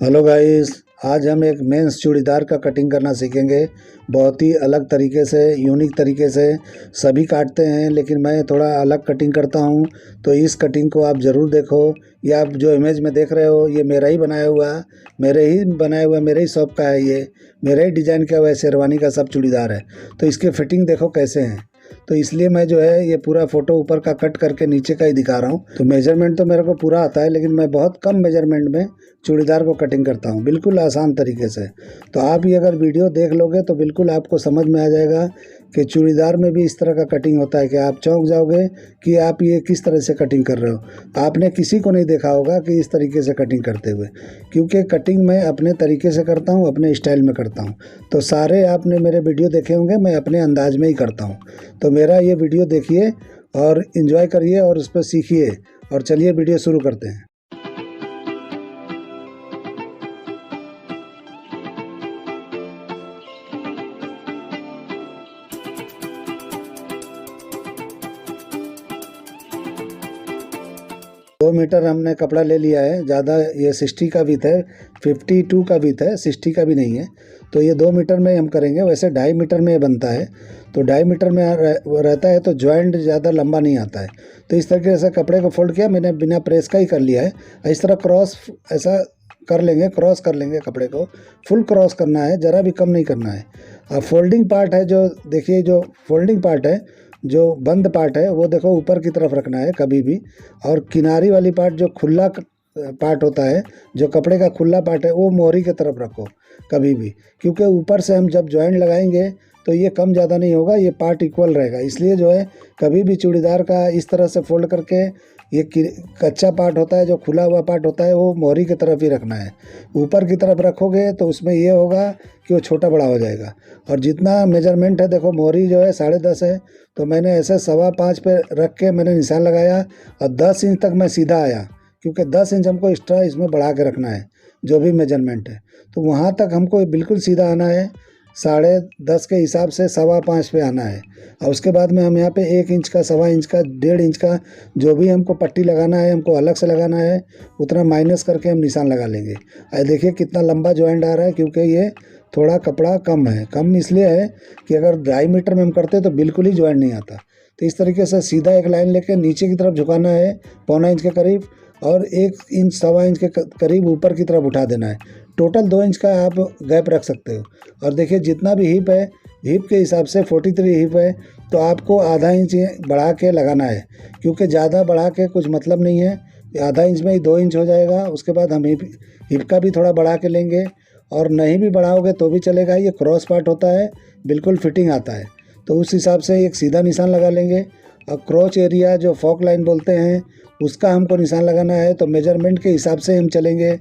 Hello guys, आज हम एक मेंस चूड़ीदार का कटिंग करना सीखेंगे। बहुत ही अलग तरीके से, यूनिक तरीके से सभी काटते हैं, लेकिन मैं थोड़ा अलग कटिंग करता हूं। तो इस कटिंग को आप ज़रूर देखो। ये आप जो इमेज में देख रहे हो, ये मेरा ही बनाया हुआ, मेरे ही शॉप का है। ये मेरे ही डिज़ाइन किया हुआ है, शेरवानी का सब चूड़ीदार है। तो इसके फिटिंग देखो कैसे हैं। तो इसलिए मैं जो है ये पूरा फ़ोटो ऊपर का कट करके नीचे का ही दिखा रहा हूँ। तो मेजरमेंट तो मेरे को पूरा आता है, लेकिन मैं बहुत कम मेजरमेंट में चूड़ीदार को कटिंग करता हूँ, बिल्कुल आसान तरीके से। तो आप ये अगर वीडियो देख लोगे तो बिल्कुल आपको समझ में आ जाएगा कि चूड़ीदार में भी इस तरह का कटिंग होता है, कि आप चौंक जाओगे कि आप ये किस तरह से कटिंग कर रहे हो। आपने किसी को नहीं देखा होगा कि इस तरीके से कटिंग करते हुए, क्योंकि कटिंग मैं अपने तरीके से करता हूँ, अपने स्टाइल में करता हूँ। तो सारे आपने मेरे वीडियो देखे होंगे, मैं अपने अंदाज में ही करता हूँ। तो मेरा ये वीडियो देखिए और इन्जॉय करिए और उस पर सीखिए। और चलिए वीडियो शुरू करते हैं। दो मीटर हमने कपड़ा ले लिया है। ज़्यादा ये 60 का विथ है, 52 का विथ है, 60 का भी नहीं है। तो ये 2 मीटर में हम करेंगे। वैसे 2.5 मीटर में ये बनता है। तो 2.5 मीटर में रहता है, तो जॉइंट ज़्यादा लंबा नहीं आता है। तो इस तरीके से कपड़े को फोल्ड किया मैंने, बिना प्रेस का ही कर लिया है। इस तरह क्रॉस ऐसा कर लेंगे, क्रॉस कर लेंगे कपड़े को। फुल क्रॉस करना है, ज़रा भी कम नहीं करना है। अब फोल्डिंग पार्ट है, जो देखिए जो फोल्डिंग पार्ट है, जो बंद पार्ट है, वो देखो ऊपर की तरफ रखना है कभी भी। और किनारी वाली पार्ट, जो खुला पार्ट होता है, जो कपड़े का खुला पार्ट है, वो मोहरी की तरफ रखो कभी भी। क्योंकि ऊपर से हम जब जॉइंट लगाएंगे तो ये कम ज़्यादा नहीं होगा, ये पार्ट इक्वल रहेगा। इसलिए जो है कभी भी चूड़ीदार का इस तरह से फोल्ड करके, ये कच्चा पार्ट होता है, जो खुला हुआ पार्ट होता है, वो मोहरी की तरफ ही रखना है। ऊपर की तरफ रखोगे तो उसमें ये होगा कि वो छोटा बड़ा हो जाएगा। और जितना मेजरमेंट है, देखो मोहरी जो है 10.5 है, तो मैंने ऐसे 5.25 पे रख के मैंने निशान लगाया और 10 इंच तक मैं सीधा आया, क्योंकि 10 इंच हमको एक्स्ट्रा इसमें बढ़ा के रखना है जो भी मेजरमेंट है। तो वहाँ तक हमको बिल्कुल सीधा आना है। 10.5 के हिसाब से 5.25 पे आना है। और उसके बाद में हम यहाँ पे 1 इंच का, 1.25 इंच का, 1.5 इंच का जो भी हमको पट्टी लगाना है, हमको अलग से लगाना है, उतना माइनस करके हम निशान लगा लेंगे। और देखिए कितना लंबा जॉइंट आ रहा है, क्योंकि ये थोड़ा कपड़ा कम है। कम इसलिए है कि अगर 2.5 मीटर में हम करते तो बिल्कुल ही जॉइंट नहीं आता। तो इस तरीके से सीधा एक लाइन लेके नीचे की तरफ झुकाना है, 1.25 इंच के करीब, और 1 इंच 1.25 इंच के करीब ऊपर की तरफ उठा देना है। टोटल 2 इंच का आप गैप रख सकते हो। और देखिए जितना भी हिप है, हिप के हिसाब से 43 हिप है, तो आपको आधा इंच बढ़ा के लगाना है, क्योंकि ज़्यादा बढ़ा के कुछ मतलब नहीं है। आधा इंच में ही 2 इंच हो जाएगा। उसके बाद हम हिप का भी थोड़ा बढ़ा के लेंगे, और नहीं भी बढ़ाओगे तो भी चलेगा। ये क्रॉस पार्ट होता है, बिल्कुल फिटिंग आता है। तो उस हिसाब से एक सीधा निशान लगा लेंगे। और क्रोच एरिया, जो फॉक लाइन बोलते हैं, उसका हमको निशान लगाना है। तो मेजरमेंट के हिसाब से हम चलेंगे,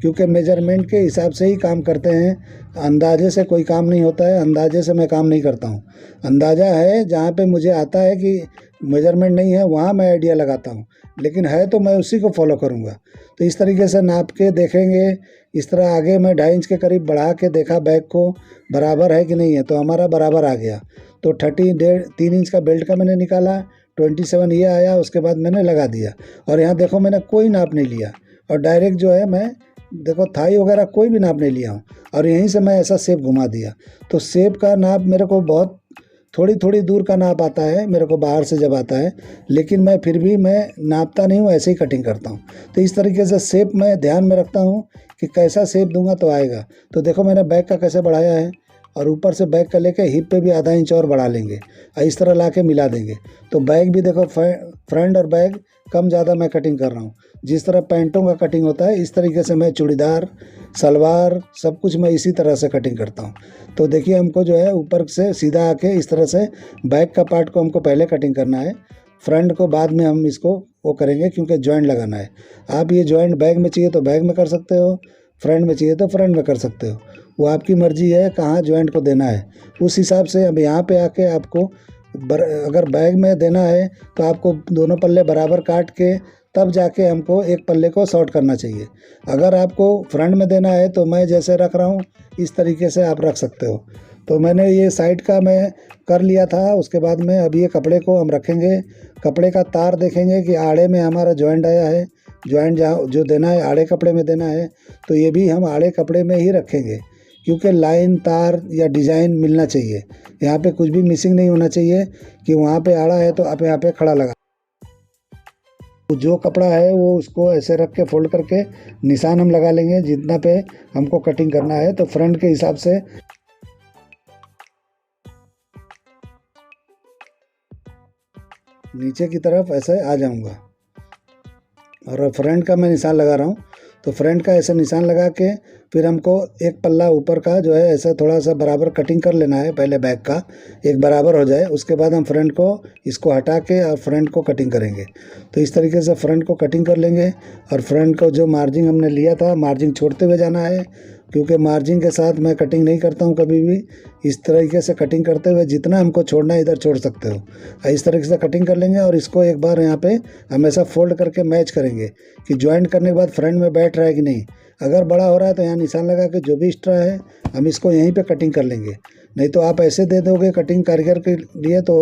क्योंकि मेजरमेंट के हिसाब से ही काम करते हैं। अंदाजे से कोई काम नहीं होता है, अंदाजे से मैं काम नहीं करता हूँ। अंदाज़ा है जहाँ पे मुझे आता है कि मेजरमेंट नहीं है, वहाँ मैं आइडिया लगाता हूँ, लेकिन है तो मैं उसी को फॉलो करूँगा। तो इस तरीके से नाप के देखेंगे। इस तरह आगे मैं 2.5 इंच के करीब बढ़ा के देखा बैक को बराबर है कि नहीं है, तो हमारा बराबर आ गया। तो 3 इंच का बेल्ट का मैंने निकाला, 27 ये आया। उसके बाद मैंने लगा दिया। और यहाँ देखो मैंने कोई नाप नहीं लिया, और डायरेक्ट जो है मैं देखो थाई वगैरह कोई भी नाप नहीं लिया हूँ, और यहीं से मैं ऐसा शेप घुमा दिया। तो शेप का नाप मेरे को बहुत थोड़ी थोड़ी दूर का नाप आता है मेरे को बाहर से जब आता है, लेकिन मैं फिर भी मैं नापता नहीं हूँ, ऐसे ही कटिंग करता हूँ। तो इस तरीके से शेप मैं ध्यान में रखता हूँ कि कैसा शेप दूंगा तो आएगा। तो देखो मैंने बैक का कैसे बढ़ाया है, और ऊपर से बैक का लेके हिप पे भी आधा इंच और बढ़ा लेंगे, और इस तरह ला के मिला देंगे। तो बैक भी देखो, फ्रंट और बैक कम ज़्यादा मैं कटिंग कर रहा हूँ। जिस तरह पैंटों का कटिंग होता है, इस तरीके से मैं चूड़ीदार, सलवार, सब कुछ मैं इसी तरह से कटिंग करता हूँ। तो देखिए हमको जो है ऊपर से सीधा आके इस तरह से बैक का पार्ट को हमको पहले कटिंग करना है, फ्रंट को बाद में हम इसको वो करेंगे, क्योंकि जॉइंट लगाना है। आप ये जॉइंट बैक में चाहिए तो बैक में कर सकते हो, फ्रंट में चाहिए तो फ्रंट में कर सकते हो। वो आपकी मर्जी है कहाँ जॉइंट को देना है, उस हिसाब से। अब यहाँ पे आके आपको अगर बैग में देना है तो आपको दोनों पल्ले बराबर काट के तब जाके हमको एक पल्ले को शॉर्ट करना चाहिए। अगर आपको फ्रंट में देना है तो मैं जैसे रख रहा हूँ इस तरीके से आप रख सकते हो। तो मैंने ये साइड का मैं कर लिया था। उसके बाद में अब ये कपड़े को हम रखेंगे। कपड़े का तार देखेंगे कि आड़े में हमारा जॉइंट आया है जॉइंट जहाँ जो देना है आड़े कपड़े में देना है, तो ये भी हम आड़े कपड़े में ही रखेंगे, क्योंकि लाइन तार या डिज़ाइन मिलना चाहिए। यहाँ पे कुछ भी मिसिंग नहीं होना चाहिए कि वहाँ पे आड़ा है तो आप यहाँ पे खड़ा लगा। तो जो कपड़ा है वो उसको ऐसे रख के फोल्ड करके निशान हम लगा लेंगे जितना पे हमको कटिंग करना है। तो फ्रंट के हिसाब से नीचे की तरफ ऐसे आ जाऊंगा और फ्रंट का मैं निशान लगा रहा हूँ। तो फ्रंट का ऐसे निशान लगा के फिर हमको एक पल्ला ऊपर का जो है ऐसा थोड़ा सा बराबर कटिंग कर लेना है, पहले बैक का एक बराबर हो जाए, उसके बाद हम फ्रंट को इसको हटा के और फ्रंट को कटिंग करेंगे। तो इस तरीके से फ्रंट को कटिंग कर लेंगे और फ्रंट को जो मार्जिन हमने लिया था मार्जिन छोड़ते हुए जाना है, क्योंकि मार्जिन के साथ मैं कटिंग नहीं करता हूँ कभी भी। इस तरीके से कटिंग करते हुए जितना हमको छोड़ना है इधर छोड़ सकते हो। इस तरीके से कटिंग कर लेंगे और इसको एक बार यहाँ पे हमेशा फोल्ड करके मैच करेंगे कि ज्वाइंट करने के बाद फ्रंट में बैठ रहा है कि नहीं। अगर बड़ा हो रहा है तो यहाँ निशान लगा के जो भी एक्स्ट्रा है हम इसको यहीं पे कटिंग कर लेंगे। नहीं तो आप ऐसे दे दोगे कटिंग कारीगर के लिए तो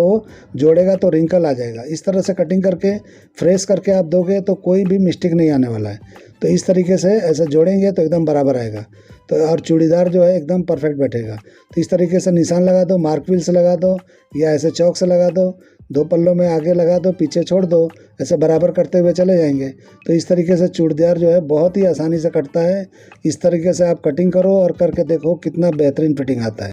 जोड़ेगा तो रिंकल आ जाएगा। इस तरह से कटिंग करके फ्रेश करके आप दोगे तो कोई भी मिस्टेक नहीं आने वाला है। तो इस तरीके से ऐसे जोड़ेंगे तो एकदम बराबर आएगा। तो और चूड़ीदार जो है एकदम परफेक्ट बैठेगा। तो इस तरीके से निशान लगा दो, मार्क व्हील से लगा दो या ऐसे चौक से लगा दो, दो पल्लों में आगे लगा दो पीछे छोड़ दो, ऐसे बराबर करते हुए चले जाएंगे। तो इस तरीके से चूड़ीदार जो है बहुत ही आसानी से कटता है। इस तरीके से आप कटिंग करो और करके देखो कितना बेहतरीन फिटिंग आता है।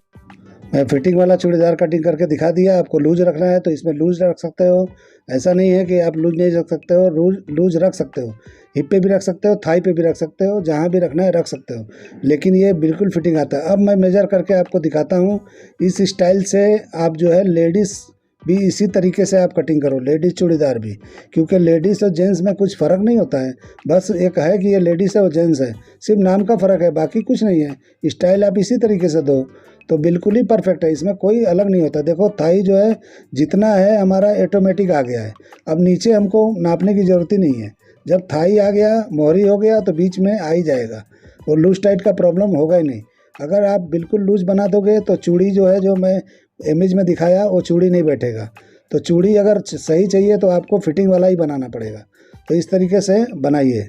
मैं फिटिंग वाला चूड़ीदार कटिंग करके दिखा दिया। आपको लूज रखना है तो इसमें लूज रख सकते हो, ऐसा नहीं है कि आप लूज नहीं रख सकते हो, लूज रख सकते हो, हिप पे भी रख सकते हो, थाई पे भी रख सकते हो, जहाँ भी रखना है रख सकते हो, लेकिन ये बिल्कुल फिटिंग आता है। अब मैं मेजर करके आपको दिखाता हूँ। इस स्टाइल से आप जो है लेडीज़ भी इसी तरीके से आप कटिंग करो, लेडीज़ चूड़ीदार भी, क्योंकि लेडीज़ और जेंट्स में कुछ फ़र्क नहीं होता है। बस एक है कि ये लेडीज़ है और जेंट्स है, सिर्फ नाम का फ़र्क है, बाकी कुछ नहीं है। स्टाइल आप इसी तरीके से दो तो बिल्कुल ही परफेक्ट है, इसमें कोई अलग नहीं होता। देखो थाई जो है जितना है हमारा ऑटोमेटिक आ गया है, अब नीचे हमको नापने की ज़रूरत ही नहीं है। जब थाई आ गया, मोहरी हो गया तो बीच में आ ही जाएगा, और लूज टाइट का प्रॉब्लम होगा ही नहीं। अगर आप बिल्कुल लूज बना दोगे तो चूड़ी जो है, जो मैं इमेज में दिखाया, वो चूड़ी नहीं बैठेगा। तो चूड़ी अगर सही चाहिए तो आपको फिटिंग वाला ही बनाना पड़ेगा। तो इस तरीके से बनाइए।